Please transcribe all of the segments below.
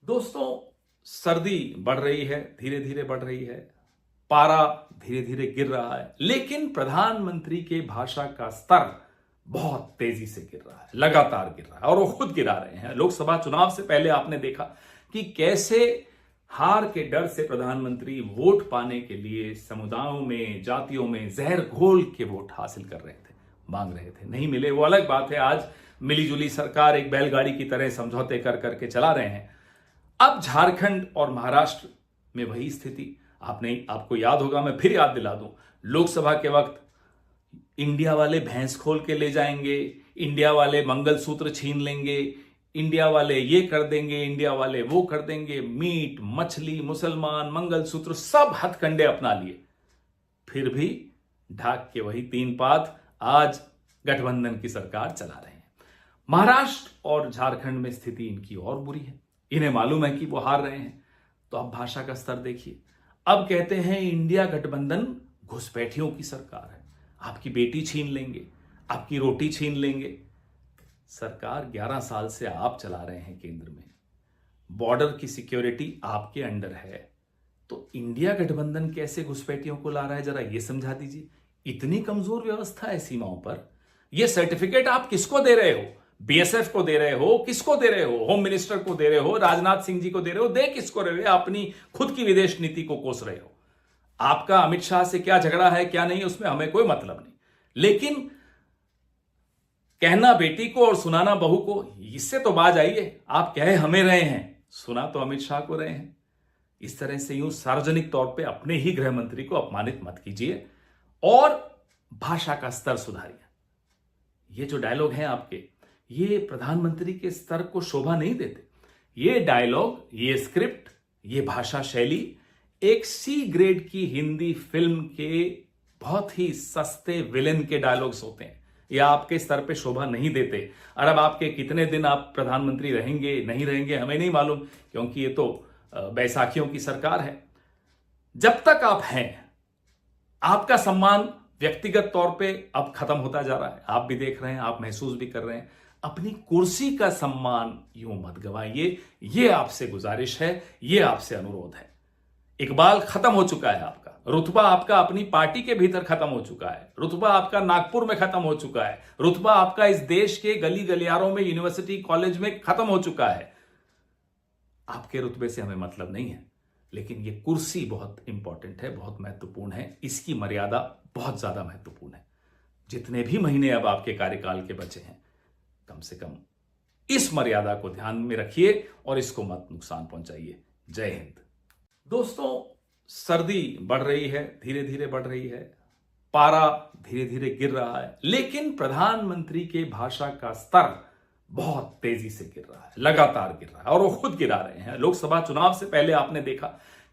दोस्तों, सर्दी बढ़ रही है, धीरे धीरे बढ़ रही है, पारा धीरे धीरे गिर रहा है, लेकिन प्रधानमंत्री के भाषा का स्तर बहुत तेजी से गिर रहा है, लगातार गिर रहा है और वो खुद गिरा रहे हैं। लोकसभा चुनाव से पहले आपने देखा कि कैसे हार के डर से प्रधानमंत्री वोट पाने के लिए समुदायों में, जातियों में जहर घोल के वोट हासिल कर रहे थे, मांग रहे थे। नहीं मिले वो अलग बात है। आज मिलीजुली सरकार एक बैलगाड़ी की तरह समझौते कर करके चला रहे हैं। अब झारखंड और महाराष्ट्र में वही स्थिति आपको याद होगा, मैं फिर याद दिला दूं। लोकसभा के वक्त इंडिया वाले भैंस खोल के ले जाएंगे, इंडिया वाले मंगलसूत्र छीन लेंगे, इंडिया वाले ये कर देंगे, इंडिया वाले वो कर देंगे, मीट मछली मुसलमान मंगलसूत्र सब हथकंडे अपना लिए। फिर भी ढाक के वही तीन पात आज गठबंधन की सरकार चला रहे हैं। महाराष्ट्र और झारखंड में स्थिति इनकी और बुरी है। इन्हें मालूम है कि वो हार रहे हैं, तो अब भाषा का स्तर देखिए। अब कहते हैं इंडिया गठबंधन घुसपैठियों की सरकार है, आपकी बेटी छीन लेंगे, आपकी रोटी छीन लेंगे। सरकार 11 साल से आप चला रहे हैं केंद्र में, बॉर्डर की सिक्योरिटी आपके अंडर है, तो इंडिया गठबंधन कैसे घुसपैठियों को ला रहा है, जरा ये समझा दीजिए। इतनी कमजोर व्यवस्था है सीमाओं पर। यह सर्टिफिकेट आप किसको दे रहे हो? बीएसएफ को दे रहे हो? किसको दे रहे हो? होम मिनिस्टर को दे रहे हो? राजनाथ सिंह जी को दे रहे हो? दे किसको रहे हो? अपनी खुद की विदेश नीति को कोस रहे हो। आपका अमित शाह से क्या झगड़ा है क्या नहीं, उसमें हमें कोई मतलब नहीं, लेकिन कहना बेटी को और सुनाना बहू को, इससे तो बाज आइए। आप कहे हमें रहे हैं, सुना तो अमित शाह को रहे हैं। इस तरह से यूं सार्वजनिक तौर पे अपने ही गृह मंत्री को अपमानित मत कीजिए और भाषा का स्तर सुधारिए। ये जो डायलॉग हैं आपके, ये प्रधानमंत्री के स्तर को शोभा नहीं देते। ये डायलॉग, ये स्क्रिप्ट, ये भाषा शैली एक सी ग्रेड की हिंदी फिल्म के बहुत ही सस्ते विलेन के डायलॉग्स होते हैं। ये आपके स्तर पे शोभा नहीं देते। और अब आपके कितने दिन आप प्रधानमंत्री रहेंगे नहीं रहेंगे हमें नहीं मालूम, क्योंकि ये तो बैसाखियों की सरकार है। जब तक आप हैं, आपका सम्मान व्यक्तिगत तौर पे अब खत्म होता जा रहा है। आप भी देख रहे हैं, आप महसूस भी कर रहे हैं। अपनी कुर्सी का सम्मान यूं मत गवाइए, ये आपसे गुजारिश है, ये आपसे अनुरोध है। इकबाल खत्म हो चुका है आपका, रुतबा आपका अपनी पार्टी के भीतर खत्म हो चुका है, रुतबा आपका नागपुर में खत्म हो चुका है, रुतबा आपका इस देश के गली गलियारों में, यूनिवर्सिटी कॉलेज में खत्म हो चुका है। आपके रुतबे से हमें मतलब नहीं है, लेकिन यह कुर्सी बहुत इंपॉर्टेंट है, बहुत महत्वपूर्ण है। इसकी मर्यादा बहुत ज्यादा महत्वपूर्ण है। जितने भी महीने अब आपके कार्यकाल के बचे हैं, कम से कम इस मर्यादा को ध्यान में रखिए और इसको मत नुकसान पहुंचाइए। जय हिंद। दोस्तों, सर्दी बढ़ रही है, धीरे धीरे बढ़ रही है, पारा धीरे धीरे गिर रहा है, लेकिन प्रधानमंत्री के भाषा का स्तर बहुत तेजी से गिर रहा है, लगातार गिर रहा है और वो खुद गिरा रहे हैं। लोकसभा चुनाव से पहले आपने देखा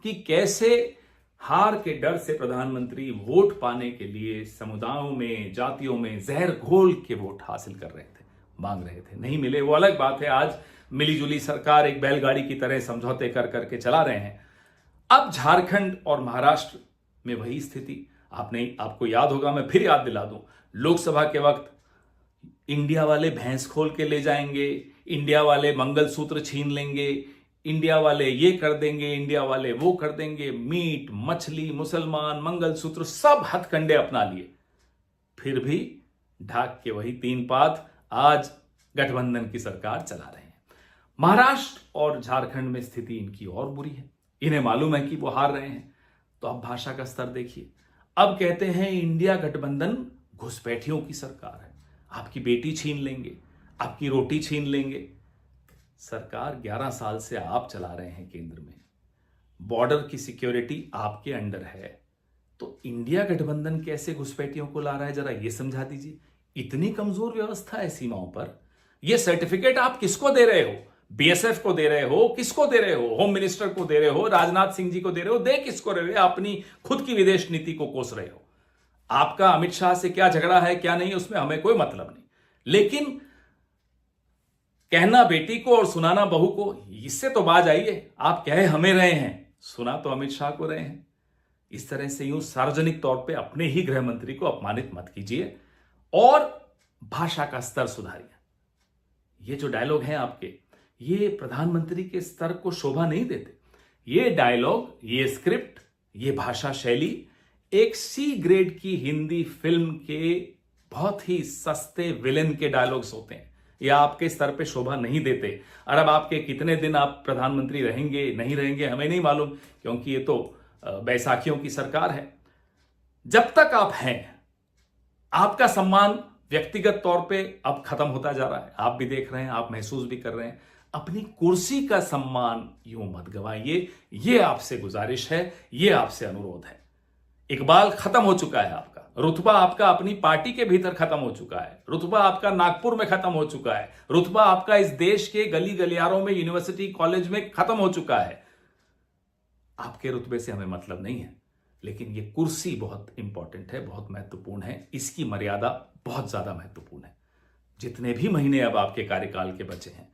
कि कैसे हार के डर से प्रधानमंत्री वोट पाने के लिए समुदायों में, जातियों में जहर घोल के वोट हासिल कर रहे थे, मांग रहे थे। नहीं मिले वो अलग बात है। आज मिलीजुली सरकार एक बैलगाड़ी की तरह समझौते कर करके चला रहे हैं। अब झारखंड और महाराष्ट्र में वही स्थिति आपको याद होगा, मैं फिर याद दिला दूं। लोकसभा के वक्त इंडिया वाले भैंस खोल के ले जाएंगे, इंडिया वाले मंगलसूत्र छीन लेंगे, इंडिया वाले ये कर देंगे, इंडिया वाले वो कर देंगे, मीट मछली मुसलमान मंगलसूत्र सब हथकंडे अपना लिए। फिर भी ढाक के वही तीन पात आज गठबंधन की सरकार चला रहे हैं। महाराष्ट्र और झारखंड में स्थिति इनकी और बुरी है। इन्हें मालूम है कि वो हार रहे हैं, तो अब भाषा का स्तर देखिए। अब कहते हैं इंडिया गठबंधन घुसपैठियों की सरकार है, आपकी बेटी छीन लेंगे, आपकी रोटी छीन लेंगे। सरकार 11 साल से आप चला रहे हैं केंद्र में, बॉर्डर की सिक्योरिटी आपके अंडर है, तो इंडिया गठबंधन कैसे घुसपैठियों को ला रहा है, जरा ये समझा दीजिए। इतनी कमजोर व्यवस्था है सीमाओं पर। यह सर्टिफिकेट आप किसको दे रहे हो? बीएसएफ को दे रहे हो? किसको दे रहे हो? होम मिनिस्टर को दे रहे हो? राजनाथ सिंह जी को दे रहे हो? दे किसको रहे हो? अपनी खुद की विदेश नीति को कोस रहे हो। आपका अमित शाह से क्या झगड़ा है क्या नहीं, उसमें हमें कोई मतलब नहीं, लेकिन कहना बेटी को और सुनाना बहू को, इससे तो बाज आइए। आप कहे हमें रहे हैं, सुना तो अमित शाह को रहे हैं। इस तरह से यूं सार्वजनिक तौर पे अपने ही गृह मंत्री को अपमानित मत कीजिए और भाषा का स्तर सुधारिए। ये जो डायलॉग हैं आपके, ये प्रधानमंत्री के स्तर को शोभा नहीं देते। ये डायलॉग, ये स्क्रिप्ट, ये भाषा शैली एक सी ग्रेड की हिंदी फिल्म के बहुत ही सस्ते विलेन के डायलॉग्स होते हैं। ये आपके स्तर पे शोभा नहीं देते। और अब आपके कितने दिन आप प्रधानमंत्री रहेंगे नहीं रहेंगे हमें नहीं मालूम, क्योंकि ये तो बैसाखियों की सरकार है। जब तक आप हैं, आपका सम्मान व्यक्तिगत तौर पे अब खत्म होता जा रहा है। आप भी देख रहे हैं, आप महसूस भी कर रहे हैं। अपनी कुर्सी का सम्मान यूं मत गंवाइए, ये आपसे गुजारिश है, ये आपसे अनुरोध है। इकबाल खत्म हो चुका है आपका, रुतबा आपका अपनी पार्टी के भीतर खत्म हो चुका है, रुतबा आपका नागपुर में खत्म हो चुका है, रुतबा आपका इस देश के गली गलियारों में, यूनिवर्सिटी कॉलेज में खत्म हो चुका है। आपके रुतबे से हमें मतलब नहीं है, लेकिन ये कुर्सी बहुत इंपॉर्टेंट है, बहुत महत्वपूर्ण है। इसकी मर्यादा बहुत ज्यादा महत्वपूर्ण है। जितने भी महीने अब आपके कार्यकाल के बचे हैं,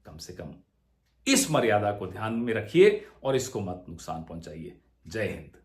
कम से कम इस मर्यादा को ध्यान में रखिए और इसको मत नुकसान पहुंचाइए। जय हिंद।